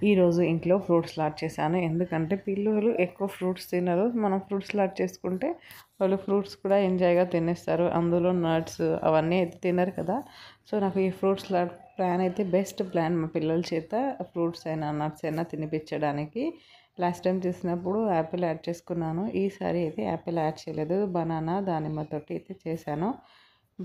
ఈరోజు ఇంట్లో fruit salad చేశాను. ఎందుకంటే పిల్లలు ఎక్కువ ఫ్రూట్స్ తినరు. మనం ఫ్రూట్ సలాడ్ చేసుకుంటే వాళ్ళు ఫ్రూట్స్ కూడా ఎంజాయ్గా తినేస్తారు. అందులో నట్స్ అవన్నీ అయితే తినరు కదా. సో నాకు ఈ ఫ్రూట్ సలాడ్ ప్లాన్ అయితే బెస్ట్ ప్లాన్. మా పిల్లల చేత ఫ్రూట్స్ అయినా నట్స్ అయినా తినిపించడానికి. లాస్ట్ టైం చేసినప్పుడు యాపిల్ యాడ్ చేసుకున్నాను. ఈసారి అయితే యాపిల్ యాడ్ చేయలేదు. బనానా దానిమ్మతోటి అయితే చేశాను.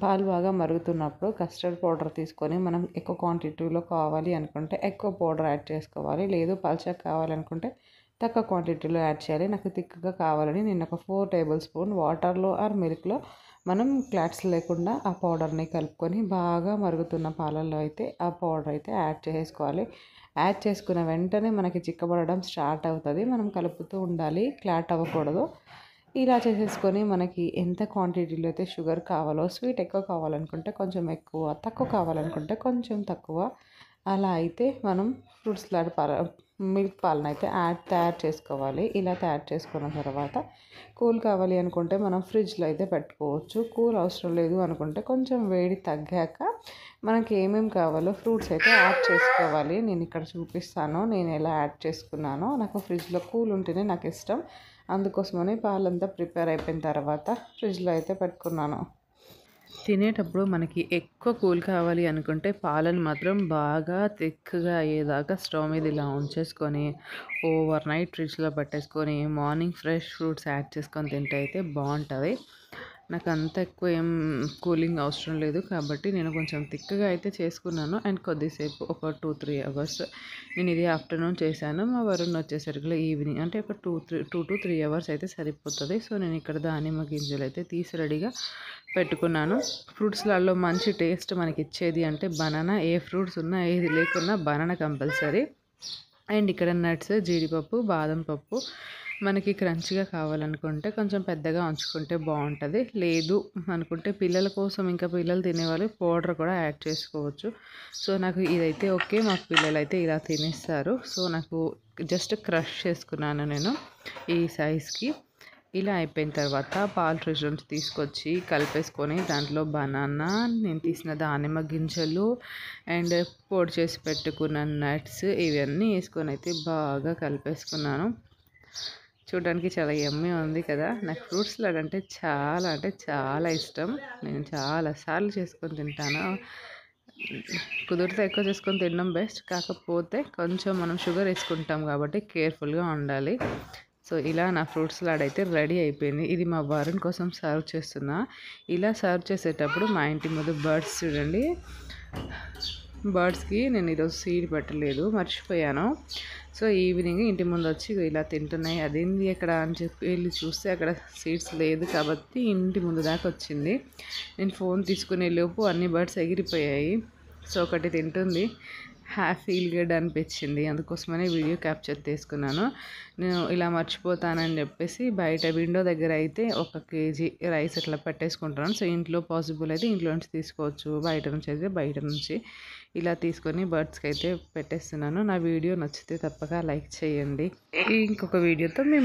పాలు బాగా మరుగుతున్నప్పుడు కస్టర్డ్ పౌడర్ తీసుకొని మనం ఎక్కువ క్వాంటిటీలో కావాలి అనుకుంటే ఎక్కువ పౌడర్ యాడ్ చేసుకోవాలి. లేదు పల్చగా కావాలనుకుంటే తక్కువ క్వాంటిటీలో యాడ్ చేయాలి. నాకు థిక్గా కావాలని నేను ఒక 4 టేబుల్ స్పూన్ వాటర్లో ఆర్ మిల్క్లో మనం క్లాట్స్ లేకుండా ఆ పౌడర్ని కలుపుకొని బాగా మరుగుతున్న పాలల్లో అయితే ఆ పౌడర్ అయితే యాడ్ చేసుకోవాలి. యాడ్ చేసుకున్న వెంటనే మనకి చిక్కబడడం స్టార్ట్ అవుతుంది. మనం కలుపుతూ ఉండాలి, క్లాట్ అవ్వకూడదు. ఇలా చేసేసుకొని మనకి ఎంత క్వాంటిటీలో అయితే షుగర్ కావాలో, స్వీట్ ఎక్కువ కావాలనుకుంటే కొంచెం ఎక్కువ, తక్కువ కావాలనుకుంటే కొంచెం తక్కువ, అలా అయితే మనం ఫ్రూట్ సలాడ్ మిల్క్ పాలను అయితే తయారు చేసుకోవాలి. ఇలా తయారు చేసుకున్న తర్వాత కూల్ కావాలి అనుకుంటే మనం ఫ్రిడ్జ్లో అయితే పెట్టుకోవచ్చు. కూల్ అవసరం లేదు అనుకుంటే కొంచెం వేడి తగ్గాక మనకి ఏమేమి కావాలో ఫ్రూట్స్ అయితే యాడ్ చేసుకోవాలి. నేను ఇక్కడ చూపిస్తాను నేను ఎలా యాడ్ చేసుకున్నానో. నాకు ఫ్రిడ్జ్లో కూల్ ఉంటేనే నాకు ఇష్టం. అందుకోసమని పాలంతా ప్రిపేర్ అయిపోయిన తర్వాత ఫ్రిడ్జ్లో అయితే పెట్టుకున్నాను. తినేటప్పుడు మనకి ఎక్కువ కూల్ కావాలి అనుకుంటే పాలను మాత్రం బాగా థిక్గా అయ్యేదాకా స్టవ్ మీద ఇలా ఉంచేసుకొని ఓవర్ నైట్ ఫ్రిడ్జ్లో పెట్టేసుకొని మార్నింగ్ ఫ్రెష్ ఫ్రూట్స్ యాడ్ చేసుకొని తింటే అయితే బాగుంటుంది. నాకు అంత ఎక్కువ ఏం కూలింగ్ అవసరం లేదు కాబట్టి నేను కొంచెం థిక్గా అయితే చేసుకున్నాను. అండ్ కొద్దిసేపు ఒక 2-3 అవర్స్ నేను ఇది ఆఫ్టర్నూన్ చేశాను. మా వరుణ్ వచ్చేసరికి ఈవినింగ్ అంటే ఒక 2 to 3 అవర్స్ అయితే సరిపోతుంది. సో నేను ఇక్కడ దానిమ్మ గింజలు అయితే తీసి రెడీగా పెట్టుకున్నాను. ఫ్రూట్స్లలో మంచి టేస్ట్ మనకి ఇచ్చేది అంటే బనానా. ఏ ఫ్రూట్స్ ఉన్నా ఏది లేకున్నా బనానా కంపల్సరీ. అండ్ ఇక్కడ నట్స్, జీడిపప్పు, బాదం పప్పు మనకి క్రంచిగా కావాలనుకుంటే కొంచెం పెద్దగా ఉంచుకుంటే బాగుంటుంది. లేదు అనుకుంటే పిల్లల కోసం ఇంకా పిల్లలు తినేవాళ్ళు పౌడర్ కూడా యాడ్ చేసుకోవచ్చు. సో నాకు ఇదైతే ఓకే. మా పిల్లలు అయితే ఇలా తినేస్తారు. సో నాకు జస్ట్ క్రష్ చేసుకున్నాను నేను ఈ సైజ్కి. ఇలా అయిపోయిన తర్వాత పాలు ఫ్రిడ్జ్ నుంచి తీసుకొచ్చి కలిపేసుకొని దాంట్లో బనానా, నేను తీసిన దానిమ్మ గింజలు అండ్ పొడి చేసి పెట్టుకున్న నట్స్ ఇవన్నీ వేసుకొని అయితే బాగా కలిపేసుకున్నాను. చూడడానికి చాలా యమ్మీ ఉంది కదా. నాకు ఫ్రూట్ సలాడ్ అంటే చాలా ఇష్టం. నేను చాలాసార్లు చేసుకొని తింటాను. కుదిరితే ఎక్కువ చేసుకొని తినడం బెస్ట్. కాకపోతే కొంచెం మనం షుగర్ వేసుకుంటాం కాబట్టి కేర్ఫుల్గా ఉండాలి. సో ఇలా నా ఫ్రూట్ సలాడ్ అయితే రెడీ అయిపోయింది. ఇది మా వరుణ్ కోసం సర్వ్ చేస్తున్నా. ఇలా సర్వ్ చేసేటప్పుడు మా ఇంటి ముందు బర్డ్స్ చూడండి. బర్డ్స్కి నేను ఈరోజు సీడ్ పెట్టలేదు, మర్చిపోయాను. సో ఈవినింగ్ ఇంటి ముందు వచ్చి ఇలా తింటున్నాయి. అదేంది ఎక్కడ అని చెప్పి వెళ్ళి చూస్తే అక్కడ సీడ్స్ లేదు కాబట్టి ఇంటి ముందు దాకా వచ్చింది. నేను ఫోన్ తీసుకునే లోపు అన్ని బర్డ్స్ ఎగిరిపోయాయి. సో ఒకటి తింటుంది. ఫీల్ గుడ్ అనిపించింది. అందుకోసమనే వీడియో క్యాప్చర్ తీసుకున్నాను. నేను ఇలా మర్చిపోతానని చెప్పేసి బయట విండో దగ్గర అయితే 1 kg రైస్ అట్లా పెట్టేసుకుంటున్నాను. సో ఇంట్లో పాసిబుల్ అయితే ఇంట్లో నుంచి తీసుకోవచ్చు, బయట నుంచి అయితే బయట నుంచి ఇలా తీసుకొని బర్డ్స్కి అయితే పెట్టేస్తున్నాను. నా వీడియో నచ్చితే తప్పక లైక్ చేయండి. ఇంకొక వీడియోతో మేము